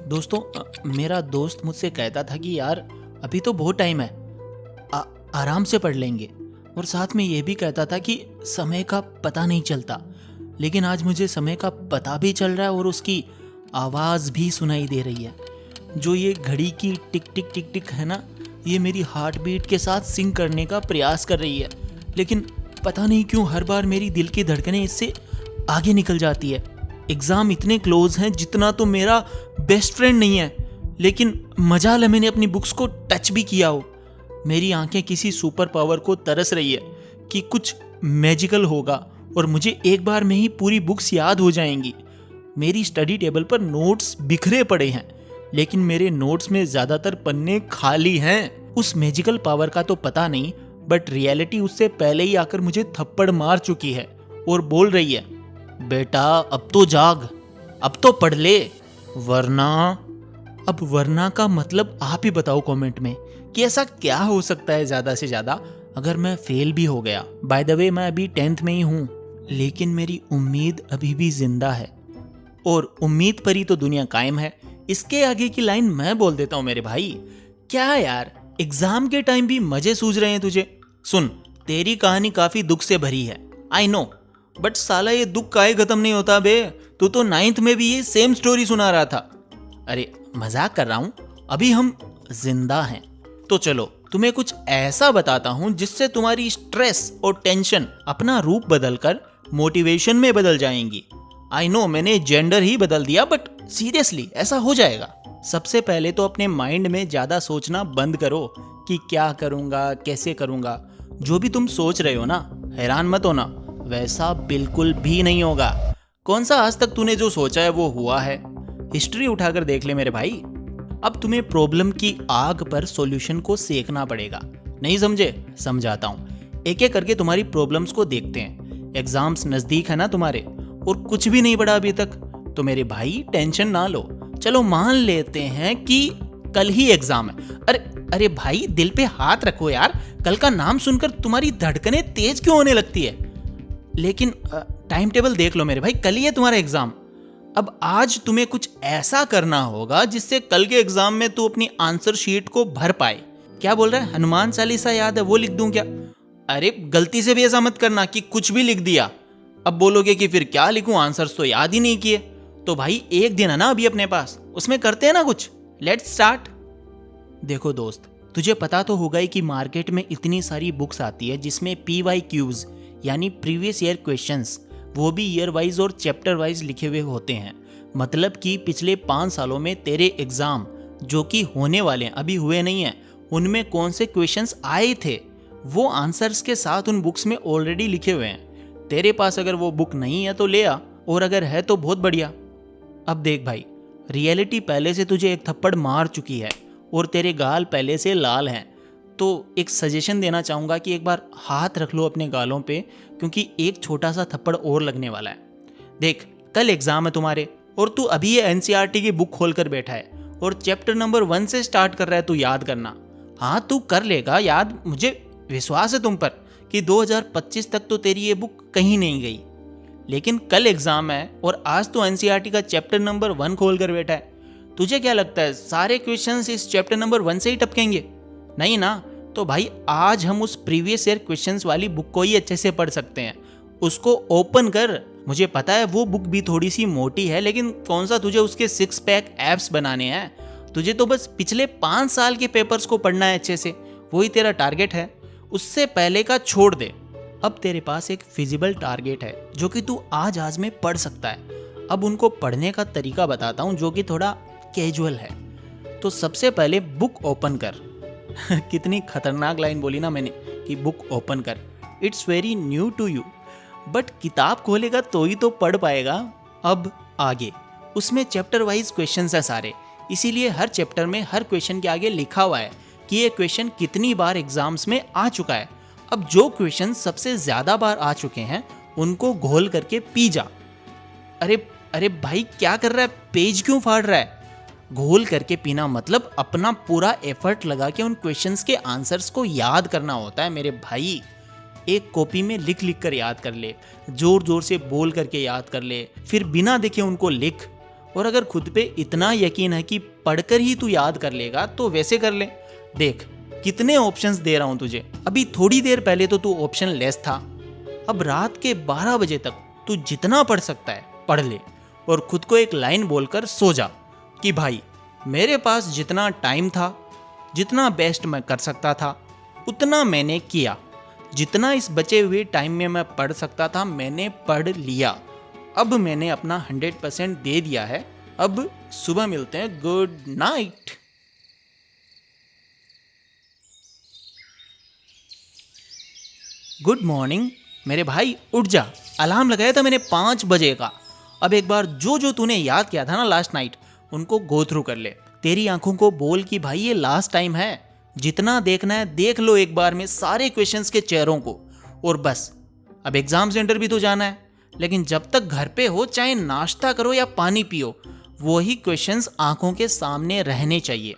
दोस्तों, मेरा दोस्त मुझसे कहता था कि यार अभी तो बहुत टाइम है, आराम से पढ़ लेंगे। और साथ में ये भी कहता था कि समय का पता नहीं चलता। लेकिन आज मुझे समय का पता भी चल रहा है और उसकी आवाज़ भी सुनाई दे रही है। जो ये घड़ी की टिक टिक टिक टिक है ना, ये मेरी हार्ट बीट के साथ सिंक करने का प्रयास कर रही है। लेकिन पता नहीं क्यों हर बार मेरी दिल की धड़कनें इससे आगे निकल जाती है। एग्ज़ाम इतने क्लोज हैं जितना तो मेरा बेस्ट फ्रेंड नहीं है, लेकिन मजाल है मैंने अपनी बुक्स को टच भी किया हो। मेरी आंखें किसी सुपर पावर को तरस रही है कि कुछ मैजिकल होगा और मुझे एक बार में ही पूरी बुक्स याद हो जाएंगी। मेरी स्टडी टेबल पर नोट्स बिखरे पड़े हैं, लेकिन मेरे नोट्स में ज़्यादातर पन्ने खाली हैं। उस मैजिकल पावर का तो पता नहीं, बट रियलिटी उससे पहले ही आकर मुझे थप्पड़ मार चुकी है और बोल रही है, बेटा अब तो जाग, अब तो पढ़ ले, वरना। अब वरना का मतलब आप ही बताओ कमेंट में कि ऐसा क्या हो सकता है ज़्यादा से ज़्यादा अगर मैं फेल भी हो गया। बाय द वे मैं अभी 10th में ही हूँ, लेकिन मेरी उम्मीद अभी भी जिंदा है और उम्मीद पर ही तो दुनिया कायम है। इसके आगे की लाइन मैं बोल देता हूँ मेरे भाई। क्या यार, एग्जाम के टाइम भी मजे सूझ रहे हैं तुझे? सुन, तेरी कहानी काफी दुख से भरी है, आई नो, बट साला ये दुख काहे खत्म नहीं होता बे। तू तो 9th में भी ये सेम स्टोरी सुना रहा था। अरे मजाक कर रहा हूँ, अभी हम जिंदा हैं। तो चलो तुम्हें कुछ ऐसा बताता हूँ जिससे तुम्हारी स्ट्रेस और टेंशन अपना रूप बदलकर मोटिवेशन में बदल जाएंगी। आई नो मैंने जेंडर ही बदल दिया, बट सीरियसली ऐसा हो जाएगा। सबसे पहले तो अपने माइंड में ज़्यादा सोचना बंद करो कि क्या करूँगा, कैसे करूँगा। जो भी तुम सोच रहे हो ना, हैरान मत होना, वैसा बिल्कुल भी नहीं होगा। कौन सा आज तक तूने जो सोचा है वो हुआ है? हिस्ट्री उठाकर देख ले मेरे भाई। अब तुम्हें प्रॉब्लम की आग पर सॉल्यूशन को सेकना पड़ेगा। नहीं समझे? समझाता हूँ। एक एक करके तुम्हारी प्रॉब्लम्स को देखते हैं। एग्जाम्स नज़दीक है ना तुम्हारे, और कुछ भी नहीं पढ़ा अभी तक, तो मेरे भाई टेंशन ना लो। चलो मान लेते हैं कि कल ही एग्जाम है। अरे अरे भाई, दिल पे हाथ रखो यार, कल का नाम सुनकर तुम्हारी धड़कनें तेज क्यों होने लगती है? लेकिन टाइम टेबल देख लो मेरे भाई, कल ही है तुम्हारा एग्जाम। अब आज तुम्हें कुछ ऐसा करना होगा जिससे कल के एग्जाम में तू अपनी आंसर शीट को भर पाए। क्या बोल रहा है? हनुमान चालीसा याद है वो लिख दूं क्या? अरे गलती से भी ऐसा मत करना कि कुछ भी लिख दिया। अब बोलोगे कि फिर क्या लिखूं, आंसर्स तो याद ही नहीं किए। तो भाई एक दिन है ना अभी अपने पास, उसमें करते हैं ना कुछ। Let's start. देखो दोस्त, तुझे पता तो होगा ही कि मार्केट में इतनी सारी बुक्स आती है जिसमें PYQs यानी प्रीवियस ईयर क्वेश्चंस, वो भी ईयर वाइज और चैप्टर वाइज लिखे हुए होते हैं। मतलब कि पिछले 5 सालों में तेरे एग्जाम जो कि होने वाले हैं, अभी हुए नहीं हैं, उनमें कौन से क्वेश्चंस आए थे वो आंसर्स के साथ उन बुक्स में ऑलरेडी लिखे हुए हैं। तेरे पास अगर वो बुक नहीं है तो ले आ, और अगर है तो बहुत बढ़िया। अब देख भाई, रियलिटी पहले से तुझे एक थप्पड़ मार चुकी है और तेरे गाल पहले से लाल हैं। तो एक सजेशन देना चाहूँगा कि एक बार हाथ रख लो अपने गालों पे, क्योंकि एक छोटा सा थप्पड़ और लगने वाला है। देख, कल एग्जाम है तुम्हारे और तू अभी ये NCERT की बुक खोल कर बैठा है और चैप्टर नंबर 1 से स्टार्ट कर रहा है तू याद करना। हाँ, तू कर लेगा याद, मुझे विश्वास है तुम पर कि 2025 तक तो तेरी ये बुक कहीं नहीं गई। लेकिन कल एग्जाम है और आज तो NCERT का चैप्टर नंबर 1 खोल कर बैठा है। तुझे क्या लगता है सारे क्वेश्चंस इस चैप्टर नंबर 1 से ही टपकेंगे? नहीं ना। तो भाई आज हम उस प्रीवियस ईयर क्वेश्चंस वाली बुक को ही अच्छे से पढ़ सकते हैं। उसको ओपन कर। मुझे पता है वो बुक भी थोड़ी सी मोटी है, लेकिन कौन सा तुझे उसके 6 पैक एप्स बनाने हैं? तुझे तो बस पिछले 5 साल के पेपर्स को पढ़ना है अच्छे से, वही तेरा टारगेट है। उससे पहले का छोड़ दे। अब तेरे पास एक फिजिबल टारगेट है जो कि तू आज में पढ़ सकता है। अब उनको पढ़ने का तरीका बताता हूँ जो कि थोड़ा कैजुअल है। तो सबसे पहले बुक ओपन कर। कितनी खतरनाक लाइन बोली ना मैंने कि बुक ओपन कर। It's very new to you, but किताब खोलेगा तो ही तो पढ़ पाएगा। अब आगे, उसमें चैप्टर वाइज क्वेश्चंस हैं सारे, इसीलिए हर चैप्टर में हर क्वेश्चन के आगे लिखा हुआ है कि ये क्वेश्चन कितनी बार एग्जाम्स में आ चुका है। अब जो क्वेश्चन सबसे ज्यादा बार आ चुके हैं उनको घोल करके पी जा। अरे अरे भाई क्या कर रहा है, पेज क्यों फाड़ रहा है? घोल करके पीना मतलब अपना पूरा एफर्ट लगा के उन क्वेश्चंस के आंसर्स को याद करना होता है मेरे भाई। एक कॉपी में लिख लिख कर याद कर ले, जोर जोर से बोल करके याद कर ले, फिर बिना देखे उनको लिख और अगर खुद पे इतना यकीन है कि पढ़कर ही तू याद कर लेगा तो वैसे कर ले। देख कितने ऑप्शंस दे रहा हूं तुझे। अभी थोड़ी देर पहले तो तू ऑप्शन लेस था। अब रात के 12 बजे तक तू जितना पढ़ सकता है पढ़ ले और खुद को एक लाइन बोलकर सो जा कि भाई मेरे पास जितना टाइम था, जितना बेस्ट मैं कर सकता था उतना मैंने किया। जितना इस बचे हुए टाइम में मैं पढ़ सकता था मैंने पढ़ लिया। अब मैंने अपना 100% दे दिया है। अब सुबह मिलते हैं। Good night. गुड मॉर्निंग मेरे भाई, उठ जा। अलार्म लगाया था मैंने 5 बजे का। अब एक बार जो जो तूने याद किया था ना लास्ट नाइट, उनको गो थ्रू कर ले। तेरी आंखों को बोल कि भाई ये लास्ट टाइम है, जितना देखना है देख लो एक बार में सारे क्वेश्चंस के चेहरों को, और बस। अब एग्जाम सेंटर भी तो जाना है, लेकिन जब तक घर पे हो चाहे नाश्ता करो या पानी पियो, वही क्वेश्चंस आंखों के सामने रहने चाहिए।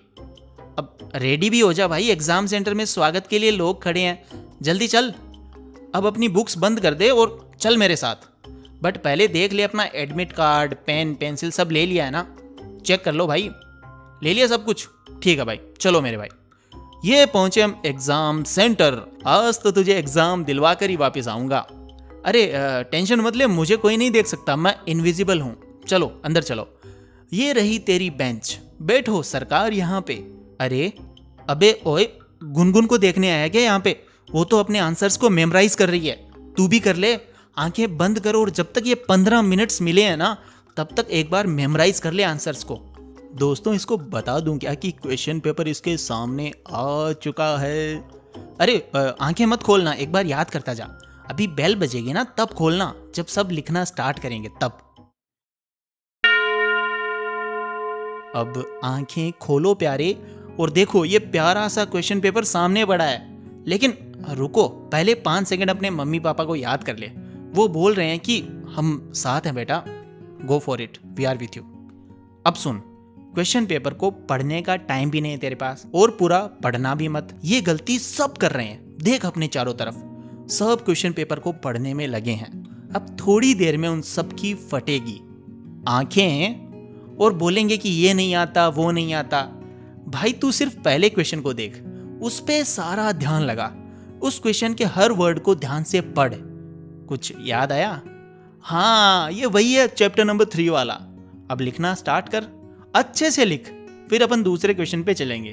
अब रेडी भी हो जा भाई, एग्जाम सेंटर में स्वागत के लिए लोग खड़े हैं। जल्दी चल, अब अपनी बुक्स बंद कर दे और चल मेरे साथ। बट पहले देख ले अपना एडमिट कार्ड, पेन पेंसिल सब ले लिया है ना? चेक कर लो भाई, ले लिया सब कुछ? ठीक है भाई, चलो मेरे भाई। ये पहुंचे हम एग्जाम सेंटर। आज तो तुझे एग्जाम दिलवा कर ही वापस आऊंगा। अरे टेंशन मत ले, मुझे कोई नहीं देख सकता, मैं इनविजिबल हूं। चलो अंदर चलो। ये रही तेरी बेंच, बैठो सरकार यहाँ पे। अरे अबे ओए, गुनगुन को देखने आया क्या यहाँ पे? वो तो अपने आंसर्स को मेमोराइज कर रही है, तू भी कर ले। आंखें बंद करो और जब तक ये 15 मिनट्स मिले हैं ना, तब तक एक बार मेमोराइज कर ले आंसर्स को। दोस्तों इसको बता दूं क्या कि क्वेश्चन पेपर इसके सामने आ चुका है। अरे आंखें मत खोलना, एक बार याद करता जा। अभी बेल बजेगी ना तब खोलना, जब सब लिखना स्टार्ट करेंगे तब। अब आंखें खोलो प्यारे और देखो ये प्यारा सा क्वेश्चन पेपर सामने पड़ा है। लेकिन रुको, पहले 5 सेकंड अपने मम्मी पापा को याद कर ले। वो बोल रहे हैं कि हम साथ हैं बेटा, go for it, we are with you. अब सुन, क्वेश्चन पेपर को पढ़ने का टाइम भी नहीं है तेरे पास और पूरा पढ़ना भी मत। ये गलती सब कर रहे हैं। देख अपने चारों तरफ, सब क्वेश्चन पेपर को पढ़ने में लगे हैं। अब थोड़ी देर में उन सब की फटेगी आंखें और बोलेंगे कि ये नहीं आता, वो नहीं आता। भाई तू सिर्फ पहले क्वेश्चन को देख, उस पे सारा ध्यान लगा, उस क्वेश्चन के हर वर्ड को ध्यान से पढ़। कुछ याद आया? हाँ ये वही है, चैप्टर नंबर 3 वाला। अब लिखना स्टार्ट कर, अच्छे से लिख, फिर अपन दूसरे क्वेश्चन पे चलेंगे।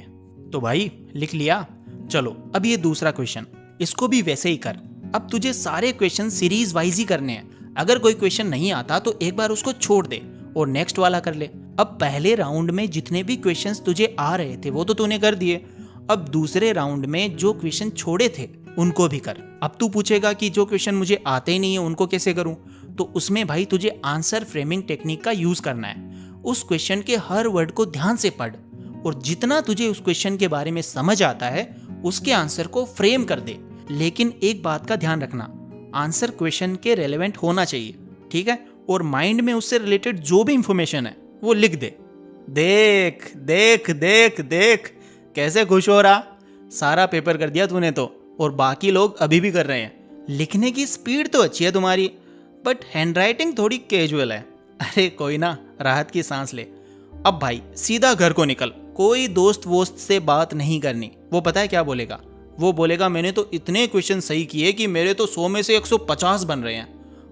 तो भाई लिख लिया? चलो अब ये दूसरा क्वेश्चन, इसको भी वैसे ही कर। अब तुझे सारे क्वेश्चन सीरीज वाइज ही करने हैं। अगर कोई क्वेश्चन नहीं आता तो एक बार उसको छोड़ दे और नेक्स्ट वाला कर ले। अब पहले राउंड में जितने भी क्वेश्चंस तुझे आ रहे थे वो तो तूने कर दिए। अब दूसरे राउंड में जो क्वेश्चन छोड़े थे उनको भी कर। अब तू पूछेगा कि जो क्वेश्चन मुझे आते ही नहीं है उनको कैसे करूं? तो उसमें भाई तुझे आंसर फ्रेमिंग टेक्निक का यूज करना है। उस क्वेश्चन के हर वर्ड को ध्यान से पढ़ और जितना तुझे उस क्वेश्चन के बारे में समझ आता है उसके आंसर को फ्रेम कर दे। लेकिन एक बात का ध्यान रखना, आंसर क्वेश्चन के रेलेवेंट होना चाहिए, ठीक है? और माइंड में उससे रिलेटेड जो भी इंफॉर्मेशन है वो लिख दे। देख देख देख देख कैसे खुश हो रहा, सारा पेपर कर दिया तूने तो, और बाकी लोग अभी भी कर रहे हैं। लिखने की स्पीड तो अच्छी है तुम्हारी, बट हैंडराइटिंग थोड़ी कैजुअल है। अरे कोई ना, राहत की सांस ले। अब भाई सीधा घर को निकल, कोई दोस्त वोस्त से बात नहीं करनी। वो पता है क्या बोलेगा? वो बोलेगा मैंने तो इतने क्वेश्चन सही किए कि मेरे तो 100 में से 150 बन रहे हैं,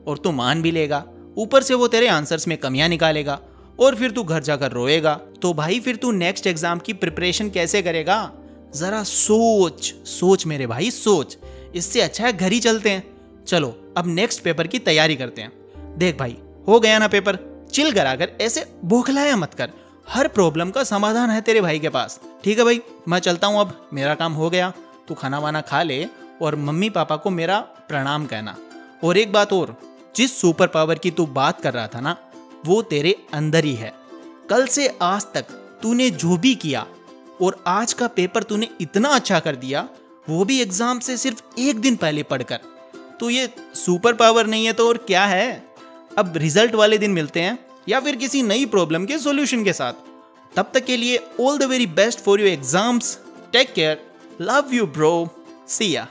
और तू मान भी लेगा। ऊपर से वो तेरे आंसर्स में कमियां निकालेगा और फिर तू घर जाकर रोएगा। तो भाई फिर तू नेक्स्ट एग्जाम की प्रिपरेशन कैसे करेगा? जरा सोच सोच मेरे भाई सोच। इससे अच्छा है घर ही चलते हैं। चलो अब नेक्स्ट पेपर की तैयारी करते हैं। देख भाई हो गया ना पेपर, चिल कराकर ऐसे बौखलाया मत कर। हर प्रॉब्लम का समाधान है तेरे भाई के पास। ठीक है भाई, मैं चलता हूँ, अब मेरा काम हो गया। तू खाना वाना खा ले और मम्मी पापा को मेरा प्रणाम कहना। और एक बात और, जिस सुपर पावर की तू बात कर रहा था ना, वो तेरे अंदर ही है। कल से आज तक तूने जो भी किया और आज का पेपर तूने इतना अच्छा कर दिया, वो भी एग्जाम से सिर्फ एक दिन पहले पढ़कर। तो ये सुपर पावर नहीं है तो और क्या है? अब रिजल्ट वाले दिन मिलते हैं या फिर किसी नई प्रॉब्लम के सॉल्यूशन के साथ। तब तक के लिए all the very best for your exams. Take care, love you bro, see या।